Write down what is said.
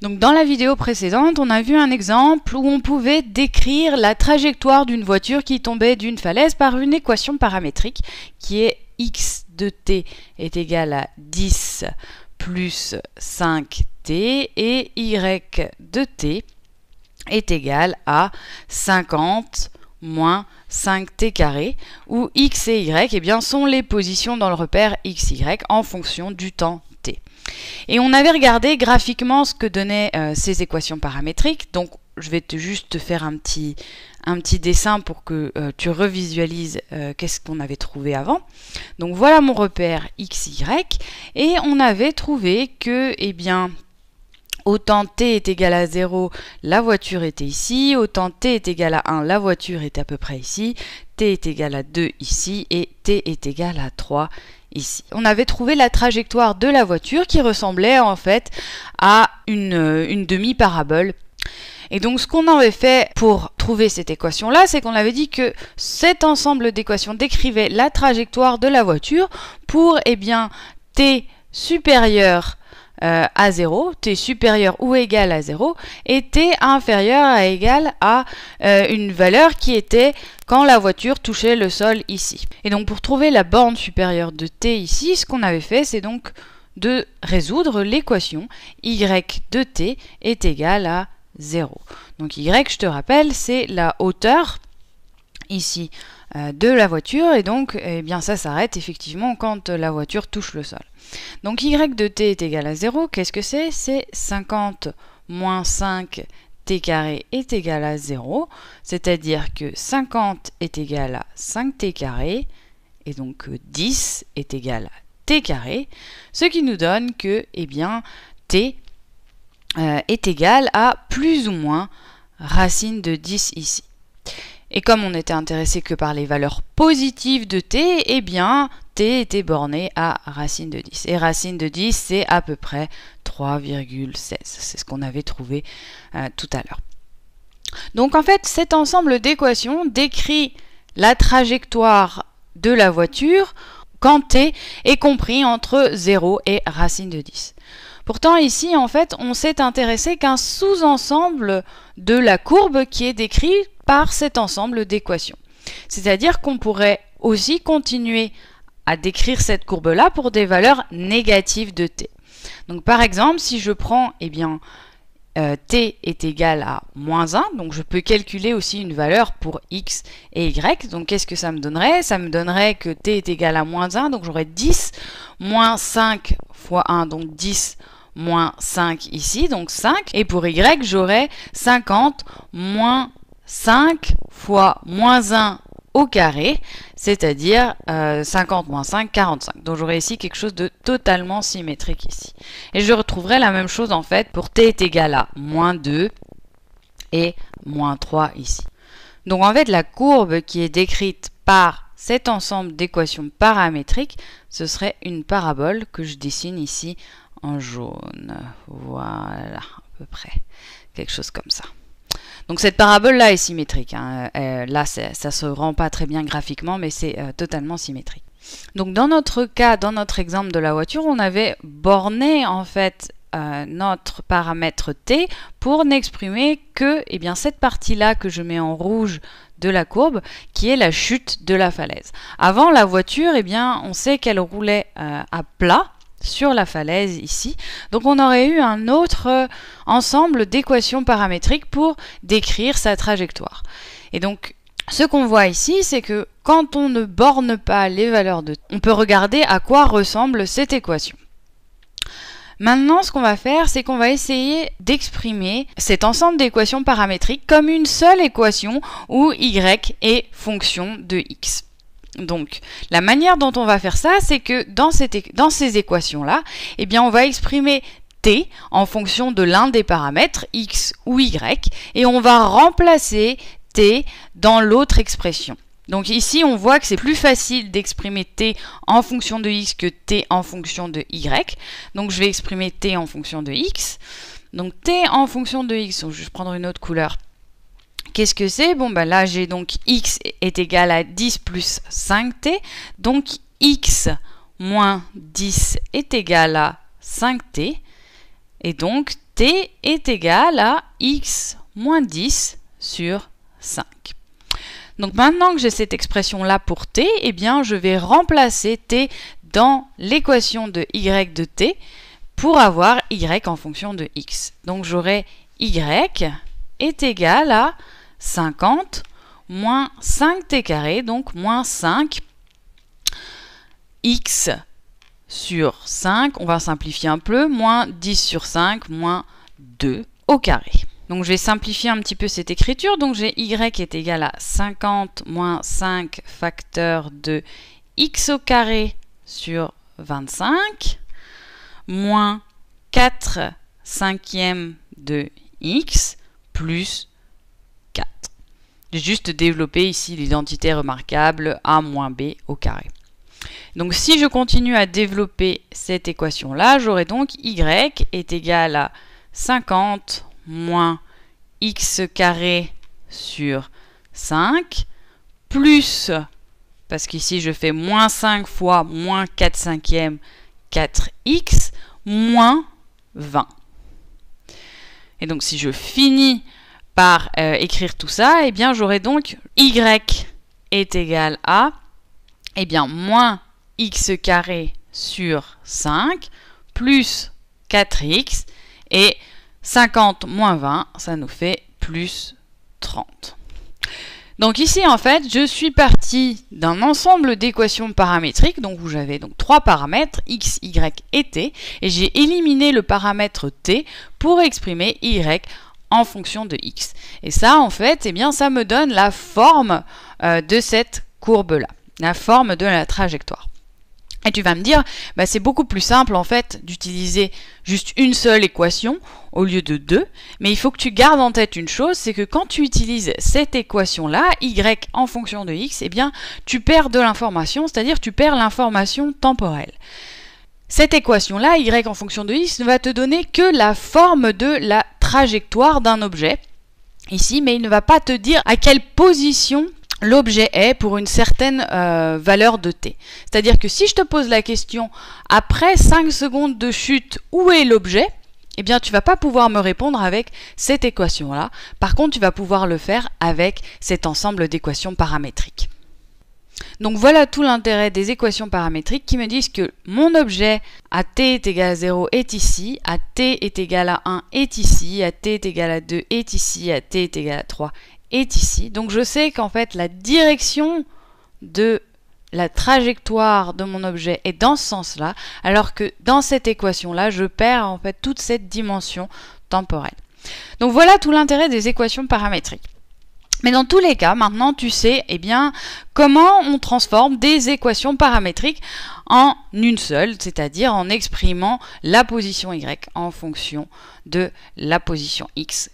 Donc dans la vidéo précédente, on a vu un exemple où on pouvait décrire la trajectoire d'une voiture qui tombait d'une falaise par une équation paramétrique qui est x de t est égal à 10 plus 5t et y de t est égal à 50 moins 5t carré, où x et y eh bien, sont les positions dans le repère xy en fonction du temps t. Et on avait regardé graphiquement ce que donnaient ces équations paramétriques, donc je vais juste te faire un petit dessin pour que tu revisualises qu'est-ce qu'on avait trouvé avant. Donc voilà mon repère xy, et on avait trouvé que, eh bien, au temps t est égal à 0, la voiture était ici, au temps t est égal à 1, la voiture était à peu près ici, t est égal à 2 ici, et t est égal à 3 ici. On avait trouvé la trajectoire de la voiture qui ressemblait en fait à une demi-parabole. Et donc ce qu'on avait fait pour trouver cette équation-là, c'est qu'on avait dit que cet ensemble d'équations décrivait la trajectoire de la voiture pour, eh bien, t supérieur à 0, t supérieur ou égal à 0, et t inférieur à égal à une valeur qui était quand la voiture touchait le sol ici. Et donc pour trouver la borne supérieure de t ici, ce qu'on avait fait, c'est donc de résoudre l'équation y de t est égal à 0. Donc y, je te rappelle, c'est la hauteur ici de la voiture, et donc eh bien, ça s'arrête effectivement quand la voiture touche le sol. Donc y de t est égal à 0, qu'est-ce que c'est? C'est 50 moins 5 t carré est égal à 0, c'est-à-dire que 50 est égal à 5t carré, et donc 10 est égal à t carré, ce qui nous donne que, eh bien, t est égal à plus ou moins racine de 10 ici. Et comme on n'était intéressé que par les valeurs positives de t, eh bien, t était borné à racine de 10. Et racine de 10, c'est à peu près 3,16. C'est ce qu'on avait trouvé tout à l'heure. Donc en fait, cet ensemble d'équations décrit la trajectoire de la voiture quand t est compris entre 0 et racine de 10. Pourtant ici, en fait, on s'est intéressé qu'un sous-ensemble de la courbe qui est décrit par cet ensemble d'équations. C'est-à-dire qu'on pourrait aussi continuer à décrire cette courbe-là pour des valeurs négatives de t. Donc par exemple, si je prends, eh bien, t est égal à moins 1, donc je peux calculer aussi une valeur pour x et y. Donc qu'est-ce que ça me donnerait? Ça me donnerait que t est égal à moins 1, donc j'aurais 10 moins 5 fois 1, donc 10 moins 5 ici, donc 5. Et pour y, j'aurais 50 moins 5 fois moins 1 au carré, c'est-à-dire 50 moins 5, 45. Donc j'aurai ici quelque chose de totalement symétrique ici. Et je retrouverai la même chose en fait pour t est égal à moins 2 et moins 3 ici. Donc en fait la courbe qui est décrite par cet ensemble d'équations paramétriques, ce serait une parabole que je dessine ici en jaune. Voilà, à peu près. Quelque chose comme ça. Donc cette parabole-là est symétrique. Hein. Là, ça ne se rend pas très bien graphiquement, mais c'est totalement symétrique. Donc dans notre cas, dans notre exemple de la voiture, on avait borné en fait notre paramètre t pour n'exprimer que eh bien, cette partie-là que je mets en rouge de la courbe, qui est la chute de la falaise. Avant, la voiture, eh bien, on sait qu'elle roulait à plat sur la falaise ici. Donc on aurait eu un autre ensemble d'équations paramétriques pour décrire sa trajectoire. Et donc ce qu'on voit ici, c'est que quand on ne borne pas les valeurs de t, on peut regarder à quoi ressemble cette équation. Maintenant, ce qu'on va faire, c'est qu'on va essayer d'exprimer cet ensemble d'équations paramétriques comme une seule équation où y est fonction de x. Donc, la manière dont on va faire ça, c'est que dans ces équations-là, eh bien, on va exprimer t en fonction de l'un des paramètres, x ou y, et on va remplacer t dans l'autre expression. Donc ici, on voit que c'est plus facile d'exprimer t en fonction de x que t en fonction de y. Donc je vais exprimer t en fonction de x. Donc t en fonction de x, donc je vais prendre une autre couleur. Qu'est-ce que c'est? Bon, ben là, j'ai donc x est égal à 10 plus 5t. Donc x moins 10 est égal à 5t. Et donc t est égal à x moins 10 sur 5. Donc maintenant que j'ai cette expression-là pour t, eh bien je vais remplacer t dans l'équation de y de t pour avoir y en fonction de x. Donc j'aurai y est égal à 50 moins 5t carré, donc moins 5 x sur 5, on va simplifier un peu, moins 10 sur 5, moins 2 au carré. Donc je vais simplifier un petit peu cette écriture, donc j'ai y est égal à 50 moins 5 facteur de x au carré sur 25, moins 4 cinquièmes de x plus 4. J'ai juste développé ici l'identité remarquable a moins b au carré. Donc si je continue à développer cette équation-là, j'aurai donc y est égal à 50 moins x carré sur 5 plus, parce qu'ici je fais moins 5 fois moins 4 cinquièmes, 4x, moins 20. Et donc si je finis par écrire tout ça, eh bien j'aurai donc y est égal à moins x carré sur 5 plus 4x et 50 moins 20, ça nous fait plus 30. Donc ici, en fait, je suis parti d'un ensemble d'équations paramétriques, donc où j'avais donc 3 paramètres, x, y et t, et j'ai éliminé le paramètre t pour exprimer y en fonction de x. Et ça, en fait, eh bien, ça me donne la forme de cette courbe-là, la forme de la trajectoire. Et tu vas me dire, bah, c'est beaucoup plus simple en fait d'utiliser juste une seule équation au lieu de deux, mais il faut que tu gardes en tête une chose, c'est que quand tu utilises cette équation-là, y en fonction de x, eh bien tu perds de l'information, c'est-à-dire tu perds l'information temporelle. Cette équation-là, y en fonction de x, ne va te donner que la forme de la trajectoire d'un objet, ici, mais il ne va pas te dire à quelle position l'objet est pour une certaine valeur de t. C'est-à-dire que si je te pose la question, après 5 secondes de chute, où est l'objet? Eh bien, tu ne vas pas pouvoir me répondre avec cette équation-là. Par contre, tu vas pouvoir le faire avec cet ensemble d'équations paramétriques. Donc voilà tout l'intérêt des équations paramétriques qui me disent que mon objet à t est égal à 0 est ici, à t est égal à 1 est ici, à t est égal à 2 est ici, à t est égal à 3 est ici. Donc je sais qu'en fait la direction de la trajectoire de mon objet est dans ce sens-là, alors que dans cette équation-là, je perds en fait toute cette dimension temporelle. Donc voilà tout l'intérêt des équations paramétriques. Mais dans tous les cas, maintenant tu sais comment on transforme des équations paramétriques en une seule, c'est-à-dire en exprimant la position y en fonction de la position x